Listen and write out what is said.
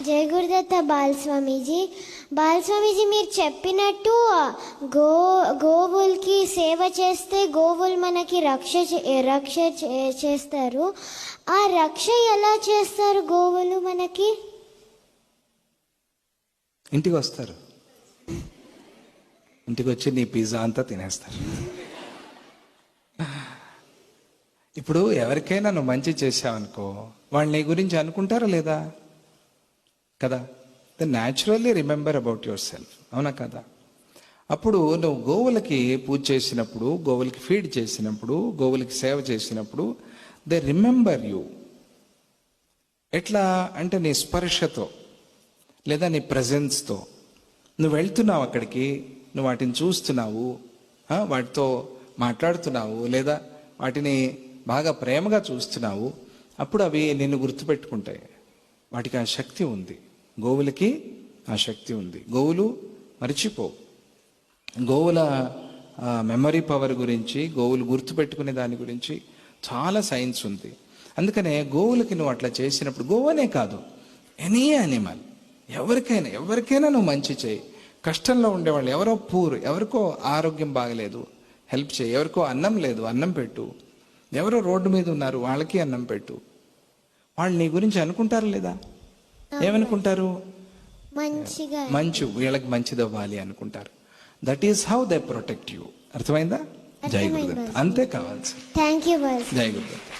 జై గురుదత్త బాలస్వామీజీ. బాలస్వామీజీ, మీరు చెప్పినట్టు గోవులకి సేవ చేస్తే గోవులు మనకి రక్ష చేస్తారు. ఆ రక్ష ఎలా చేస్తారు గోవులు మనకి? ఇంటికి వస్తారు, ఇంటికి వచ్చి నీ పిజ్జా అంతా తినేస్తారు. ఇప్పుడు ఎవరికైనా నువ్వు మంచి చేసావనుకో, వాళ్ళు నీ గురించి అనుకుంటారా లేదా? కదా. Then naturally remember about yourself, అవునా కదా? అప్పుడు నువ్వు గోవులకి పూజ చేసినప్పుడు, గోవులకి ఫీడ్ చేసినప్పుడు, గోవులకి సేవ చేసినప్పుడు దే రిమెంబర్ యూ. ఎట్లా అంటే నీ స్పర్శతో లేదా నీ ప్రజెన్స్తో నువ్వు వెళ్తున్నావు అక్కడికి, నువ్వు వాటిని చూస్తున్నావు, వాటితో మాట్లాడుతున్నావు, లేదా వాటిని బాగా ప్రేమగా చూస్తున్నావు. అప్పుడు అవి నిన్ను గుర్తుపెట్టుకుంటాయి. వాటికి ఆ శక్తి ఉంది, గోవులకి ఆ శక్తి ఉంది. గోవులు మర్చిపోవు. గోవుల మెమరీ పవర్ గురించి, గోవులు గుర్తుపెట్టుకునే దాని గురించి చాలా సైన్స్ ఉంది. అందుకనే గోవులకి నువ్వు అట్లా చేసినప్పుడు, గోవనే కాదు, ఎనీ యానిమల్, ఎవరికైనా నువ్వు మంచి చేయి. కష్టంలో ఉండేవాళ్ళు, ఎవరో పూర్, ఎవరికో ఆరోగ్యం బాగలేదు, హెల్ప్ చేయి. ఎవరికో అన్నం లేదు, అన్నం పెట్టు. ఎవరో రోడ్డు మీద ఉన్నారు, వాళ్ళకి అన్నం పెట్టు. వాళ్ళు నీ గురించి అనుకుంటారు లేదా? ఏమనుకుంటారు? మంచి, వీళ్ళకి మంచిది అవ్వాలి అనుకుంటారు. That is how they protect you. అర్థమైందా? జై గురుదత్త. అంతే కావాల్సి. Thank you. జై గురుదత్త.